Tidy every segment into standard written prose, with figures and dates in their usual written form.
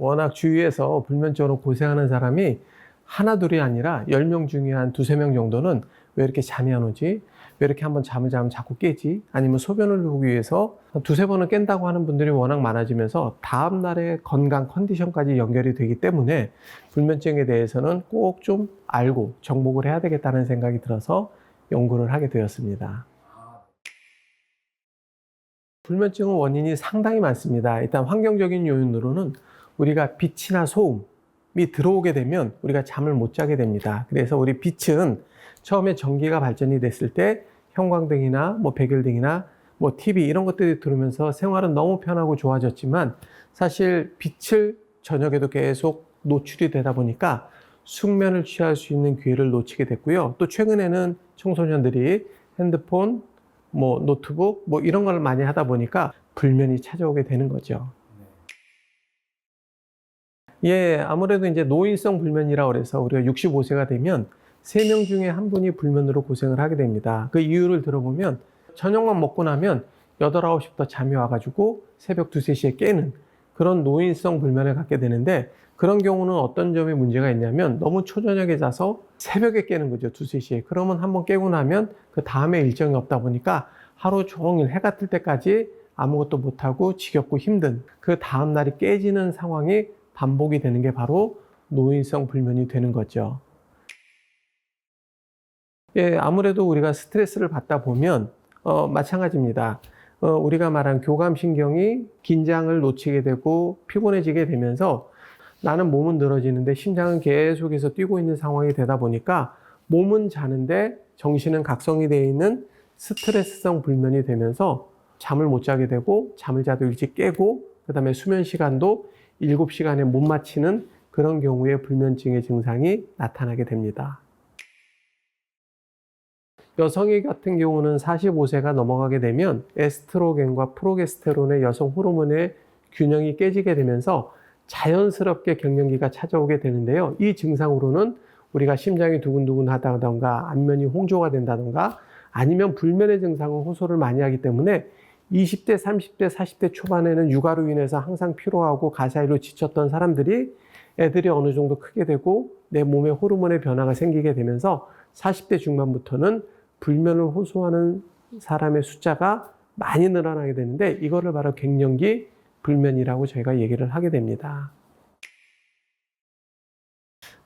워낙 주위에서 불면증으로 고생하는 사람이 하나 둘이 아니라 10명 중에 한 두세 명 정도는 왜 이렇게 잠이 안 오지? 왜 이렇게 한번 잠을 자면 자꾸 깨지? 아니면 소변을 보기 위해서 두세 번은 깬다고 하는 분들이 워낙 많아지면서 다음날의 건강 컨디션까지 연결이 되기 때문에 불면증에 대해서는 꼭 좀 알고 정복을 해야 되겠다는 생각이 들어서 연구를 하게 되었습니다. 불면증은 원인이 상당히 많습니다. 일단 환경적인 요인으로는 우리가 빛이나 소음이 들어오게 되면 우리가 잠을 못 자게 됩니다. 그래서 우리 빛은 처음에 전기가 발전이 됐을 때 형광등이나 백열등이나 TV 이런 것들이 들어오면서 생활은 너무 편하고 좋아졌지만 사실 빛을 저녁에도 계속 노출이 되다 보니까 숙면을 취할 수 있는 기회를 놓치게 됐고요. 또 최근에는 청소년들이 핸드폰, 노트북 이런 걸 많이 하다 보니까 불면이 찾아오게 되는 거죠. 예, 아무래도 이제 노인성 불면이라고 그래서 우리가 65세가 되면 3명 중에 한 분이 불면으로 고생을 하게 됩니다. 그 이유를 들어보면 저녁만 먹고 나면 8, 9시부터 잠이 와가지고 새벽 2, 3시에 깨는 그런 노인성 불면을 갖게 되는데 그런 경우는 어떤 점이 문제가 있냐면 너무 초저녁에 자서 새벽에 깨는 거죠. 2, 3시에. 그러면 한번 깨고 나면 그 다음에 일정이 없다 보니까 하루 종일 해가 뜰 때까지 아무것도 못하고 지겹고 힘든 그 다음날이 깨지는 상황이 반복이 되는 게 바로 노인성 불면이 되는 거죠. 예, 아무래도 우리가 스트레스를 받다 보면 마찬가지입니다. 우리가 말한 교감신경이 긴장을 놓치게 되고 피곤해지게 되면서 나는 몸은 늘어지는데 심장은 계속해서 뛰고 있는 상황이 되다 보니까 몸은 자는데 정신은 각성이 되어 있는 스트레스성 불면이 되면서 잠을 못 자게 되고 잠을 자도 일찍 깨고 그 다음에 수면 시간도 7시간에 못 맞추는 그런 경우에 불면증의 증상이 나타나게 됩니다. 여성의 같은 경우는 45세가 넘어가게 되면 에스트로겐과 프로게스테론의 여성 호르몬의 균형이 깨지게 되면서 자연스럽게 갱년기가 찾아오게 되는데요. 이 증상으로는 우리가 심장이 두근두근 하다던가 안면이 홍조가 된다던가 아니면 불면의 증상은 호소를 많이 하기 때문에 20대, 30대, 40대 초반에는 육아로 인해서 항상 피로하고 가사일로 지쳤던 사람들이 애들이 어느 정도 크게 되고 내 몸에 호르몬의 변화가 생기게 되면서 40대 중반부터는 불면을 호소하는 사람의 숫자가 많이 늘어나게 되는데 이거를 바로 갱년기 불면이라고 저희가 얘기를 하게 됩니다.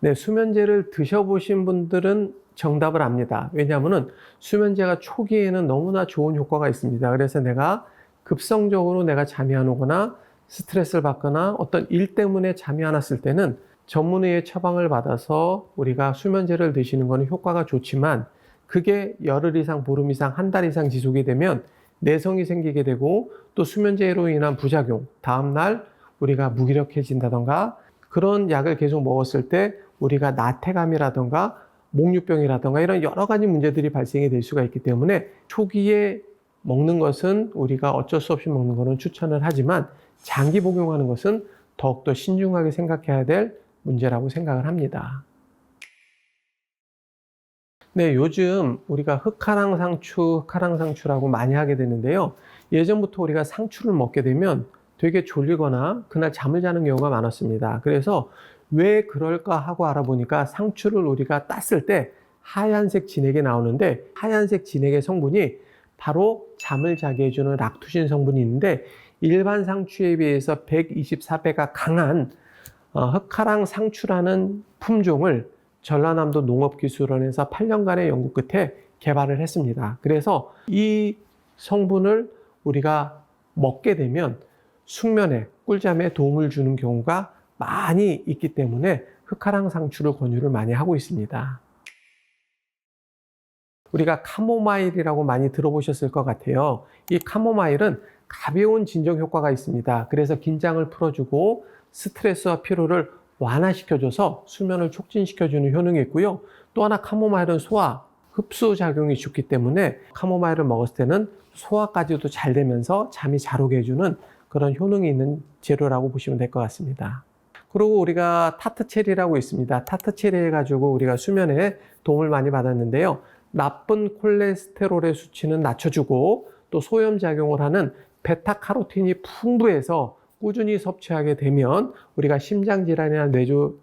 네, 수면제를 드셔보신 분들은 정답을 압니다. 왜냐하면 수면제가 초기에는 너무나 좋은 효과가 있습니다. 그래서 내가 급성적으로 내가 잠이 안 오거나 스트레스를 받거나 어떤 일 때문에 잠이 안 왔을 때는 전문의의 처방을 받아서 우리가 수면제를 드시는 것은 효과가 좋지만 그게 열흘 이상, 보름 이상, 한 달 이상 지속이 되면 내성이 생기게 되고 또 수면제로 인한 부작용, 다음날 우리가 무기력해진다던가 그런 약을 계속 먹었을 때 우리가 나태감이라던가 목류병이라던가 이런 여러 가지 문제들이 발생이 될 수가 있기 때문에 초기에 먹는 것은 우리가 어쩔 수 없이 먹는 것은 추천을 하지만 장기 복용하는 것은 더욱더 신중하게 생각해야 될 문제라고 생각을 합니다. 네, 요즘 우리가 흑화랑상추라고 많이 하게 되는데요. 예전부터 우리가 상추를 먹게 되면 되게 졸리거나 그날 잠을 자는 경우가 많았습니다. 그래서 왜 그럴까 하고 알아보니까 상추를 우리가 땄을 때 하얀색 진액이 나오는데 하얀색 진액의 성분이 바로 잠을 자게 해주는 락투신 성분이 있는데 일반 상추에 비해서 124배가 강한 흑화랑상추라는 품종을 전라남도 농업기술원에서 8년간의 연구 끝에 개발을 했습니다. 그래서 이 성분을 우리가 먹게 되면 숙면에, 꿀잠에 도움을 주는 경우가 많이 있기 때문에 흑화랑상추를 권유를 많이 하고 있습니다. 우리가 카모마일이라고 많이 들어보셨을 것 같아요. 이 카모마일은 가벼운 진정 효과가 있습니다. 그래서 긴장을 풀어주고 스트레스와 피로를 완화시켜줘서 수면을 촉진시켜주는 효능이 있고요. 또 하나 카모마일은 소화, 흡수 작용이 좋기 때문에 카모마일을 먹었을 때는 소화까지도 잘 되면서 잠이 잘 오게 해주는 그런 효능이 있는 재료라고 보시면 될 것 같습니다. 그리고 우리가 타트체리라고 있습니다. 타트체리 해가지고 우리가 수면에 도움을 많이 받았는데요. 나쁜 콜레스테롤의 수치는 낮춰주고 또 소염작용을 하는 베타카로틴이 풍부해서 꾸준히 섭취하게 되면 우리가 심장질환이나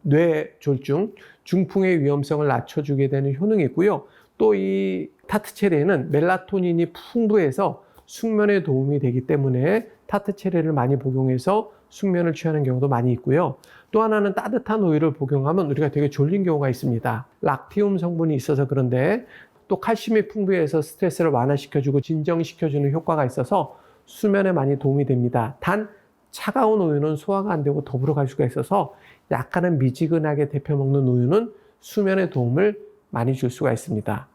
뇌졸중, 중풍의 위험성을 낮춰주게 되는 효능이 있고요. 또 이 타트체리에는 멜라토닌이 풍부해서 숙면에 도움이 되기 때문에 타트체리를 많이 복용해서 숙면을 취하는 경우도 많이 있고요. 또 하나는 따뜻한 우유를 복용하면 우리가 되게 졸린 경우가 있습니다. 락티움 성분이 있어서 그런데 또 칼슘이 풍부해서 스트레스를 완화시켜주고 진정시켜주는 효과가 있어서 수면에 많이 도움이 됩니다. 단 차가운 우유는 소화가 안 되고 더불어 갈 수가 있어서 약간은 미지근하게 데펴 먹는 우유는 수면에 도움을 많이 줄 수가 있습니다.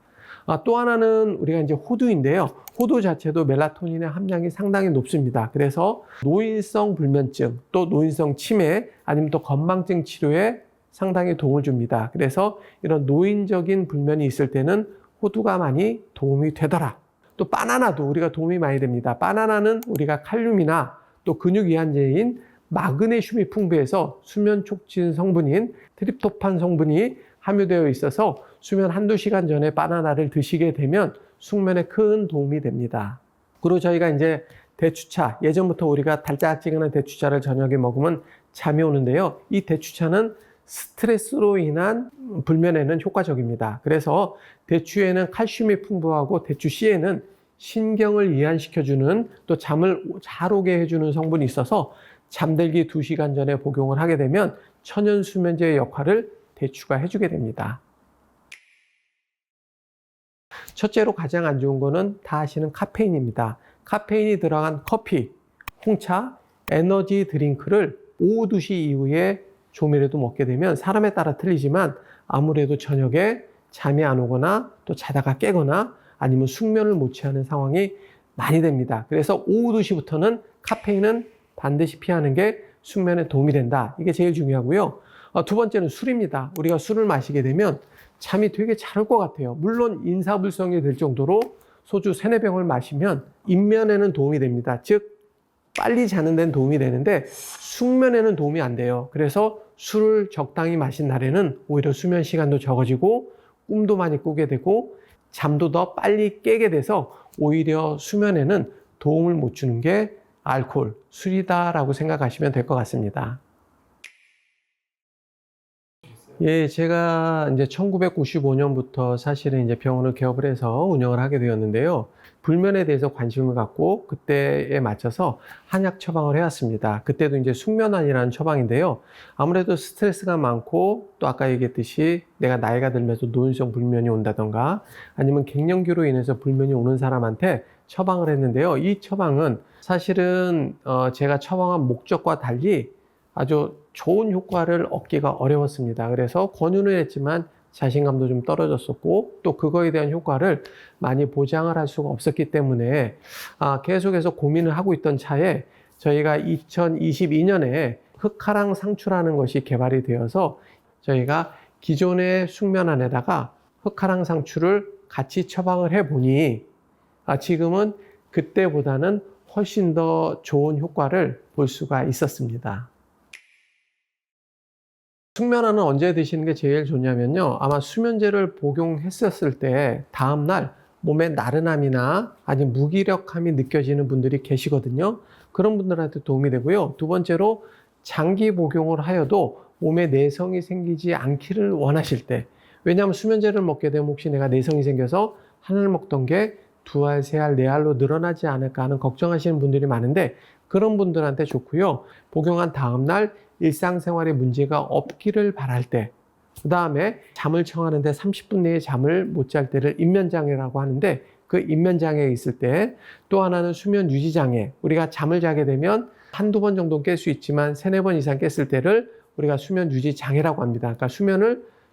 또 하나는 우리가 이제 호두인데요. 호두 자체도 멜라토닌의 함량이 상당히 높습니다. 그래서 노인성 불면증, 또 노인성 치매, 아니면 또 건망증 치료에 상당히 도움을 줍니다. 그래서 이런 노인적인 불면이 있을 때는 호두가 많이 도움이 되더라. 또 바나나도 우리가 도움이 많이 됩니다. 바나나는 우리가 칼륨이나 또 근육 이완제인 마그네슘이 풍부해서 수면 촉진 성분인 트립토판 성분이 함유되어 있어서 수면 한두 시간 전에 바나나를 드시게 되면 숙면에 큰 도움이 됩니다. 그리고 저희가 이제 대추차, 예전부터 우리가 달짝지근한 대추차를 저녁에 먹으면 잠이 오는데요. 이 대추차는 스트레스로 인한 불면에는 효과적입니다. 그래서 대추에는 칼슘이 풍부하고 대추씨에는 신경을 이완시켜주는 또 잠을 잘 오게 해주는 성분이 있어서 잠들기 2시간 전에 복용을 하게 되면 천연 수면제의 역할을 대추가 해주게 됩니다. 첫째로 가장 안 좋은 거는 다 아시는 카페인입니다. 카페인이 들어간 커피, 홍차, 에너지 드링크를 오후 2시 이후에 조미료도 먹게 되면 사람에 따라 틀리지만 아무래도 저녁에 잠이 안 오거나 또 자다가 깨거나 아니면 숙면을 못 취하는 상황이 많이 됩니다. 그래서 오후 2시부터는 카페인은 반드시 피하는 게 숙면에 도움이 된다. 이게 제일 중요하고요. 두 번째는 술입니다. 우리가 술을 마시게 되면 잠이 되게 잘 올 것 같아요. 물론 인사불성이 될 정도로 소주 3-4병을 마시면 입면에는 도움이 됩니다. 즉 빨리 자는 데는 도움이 되는데 숙면에는 도움이 안 돼요. 그래서 술을 적당히 마신 날에는 오히려 수면 시간도 적어지고 꿈도 많이 꾸게 되고 잠도 더 빨리 깨게 돼서 오히려 수면에는 도움을 못 주는 게 알코올, 술이다라고 생각하시면 될 것 같습니다. 예, 제가 이제 1995년부터 사실은 이제 병원을 개업을 해서 운영을 하게 되었는데요. 불면에 대해서 관심을 갖고 그때에 맞춰서 한약 처방을 해왔습니다. 그때도 이제 숙면환이라는 처방인데요. 아무래도 스트레스가 많고 또 아까 얘기했듯이 내가 나이가 들면서 노인성 불면이 온다던가 아니면 갱년기로 인해서 불면이 오는 사람한테 처방을 했는데요. 이 처방은 사실은 제가 처방한 목적과 달리 아주 좋은 효과를 얻기가 어려웠습니다. 그래서 권유는 했지만 자신감도 좀 떨어졌었고 또 그거에 대한 효과를 많이 보장을 할 수가 없었기 때문에 계속해서 고민을 하고 있던 차에 저희가 2022년에 흑화랑 상추라는 것이 개발이 되어서 저희가 기존의 숙면안에다가 흑화랑 상추를 같이 처방을 해보니 지금은 그때보다는 훨씬 더 좋은 효과를 볼 수가 있었습니다. 숙면안은 언제 드시는 게 제일 좋냐면요. 아마 수면제를 복용했었을 때 다음날 몸에 나른함이나 아니면 무기력함이 느껴지는 분들이 계시거든요. 그런 분들한테 도움이 되고요. 두 번째로 장기 복용을 하여도 몸에 내성이 생기지 않기를 원하실 때, 왜냐하면 수면제를 먹게 되면 혹시 내가 내성이 생겨서 한 알 먹던 게 2알, 3알, 4알로 늘어나지 않을까 하는 걱정하시는 분들이 많은데 그런 분들한테 좋고요. 복용한 다음날 일상생활에 문제가 없기를 바랄 때, 그 다음에 잠을 청하는데 30분 내에 잠을 못 잘 때를 입면장애라고 하는데 그 입면장애 있을 때, 또 하나는 수면 유지장애, 우리가 잠을 자게 되면 한두 번 정도 깰 수 있지만 3-4번 이상 깼을 때를 우리가 수면 유지장애라고 합니다. 그러니까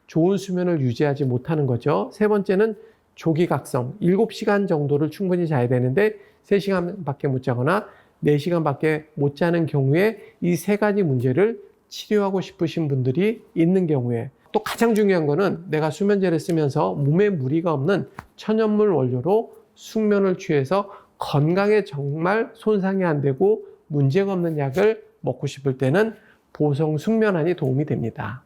좋은 수면을 유지하지 못하는 거죠. 세 번째는 조기각성, 7시간 정도를 충분히 자야 되는데 3시간밖에 못 자거나 4시간밖에 못 자는 경우에 이 3가지 문제를 치료하고 싶으신 분들이 있는 경우에, 또 가장 중요한 거는 내가 수면제를 쓰면서 몸에 무리가 없는 천연물 원료로 숙면을 취해서 건강에 정말 손상이 안 되고 문제가 없는 약을 먹고 싶을 때는 보성 숙면안이 도움이 됩니다.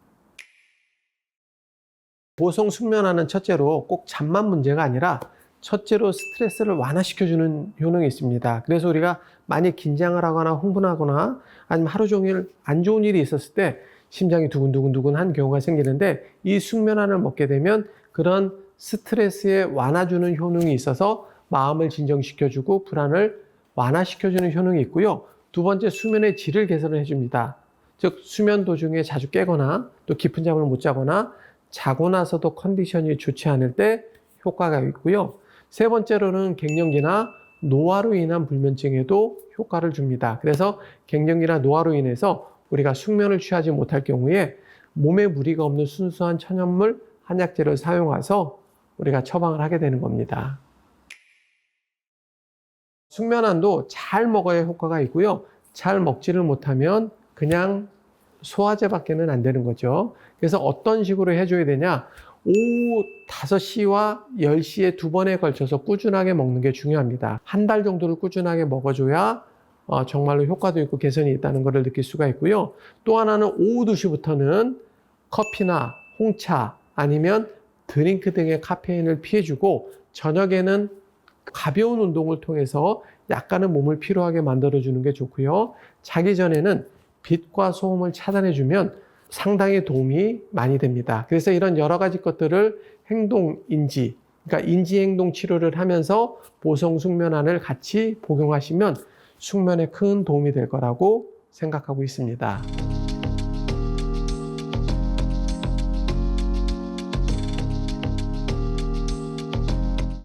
보성 숙면안은 첫째로 꼭 잠만 문제가 아니라 첫째로 스트레스를 완화시켜주는 효능이 있습니다. 그래서 우리가 많이 긴장을 하거나 흥분하거나 아니면 하루 종일 안 좋은 일이 있었을 때 심장이 두근두근두근한 경우가 생기는데, 이 숙면안을 먹게 되면 그런 스트레스에 완화주는 효능이 있어서 마음을 진정시켜주고 불안을 완화시켜주는 효능이 있고요. 두 번째, 수면의 질을 개선을 해줍니다. 즉 수면 도중에 자주 깨거나 또 깊은 잠을 못 자거나 자고 나서도 컨디션이 좋지 않을 때 효과가 있고요. 세 번째로는 갱년기나 노화로 인한 불면증에도 효과를 줍니다. 그래서 갱년기나 노화로 인해서 우리가 숙면을 취하지 못할 경우에 몸에 무리가 없는 순수한 천연물 한약재를 사용해서 우리가 처방을 하게 되는 겁니다. 숙면안도 잘 먹어야 효과가 있고요. 잘 먹지를 못하면 그냥 소화제밖에는 안 되는 거죠. 그래서 어떤 식으로 해줘야 되냐? 오후 5시와 10시에 두 번에 걸쳐서 꾸준하게 먹는 게 중요합니다. 한 달 정도를 꾸준하게 먹어줘야 정말로 효과도 있고 개선이 있다는 것을 느낄 수가 있고요. 또 하나는 오후 2시부터는 커피나 홍차 아니면 드링크 등의 카페인을 피해주고, 저녁에는 가벼운 운동을 통해서 약간은 몸을 피로하게 만들어주는 게 좋고요. 자기 전에는 빛과 소음을 차단해주면 상당히 도움이 많이 됩니다. 그래서 이런 여러 가지 것들을 행동인지, 그러니까 인지행동 치료를 하면서 보성 숙면안을 같이 복용하시면 숙면에 큰 도움이 될 거라고 생각하고 있습니다.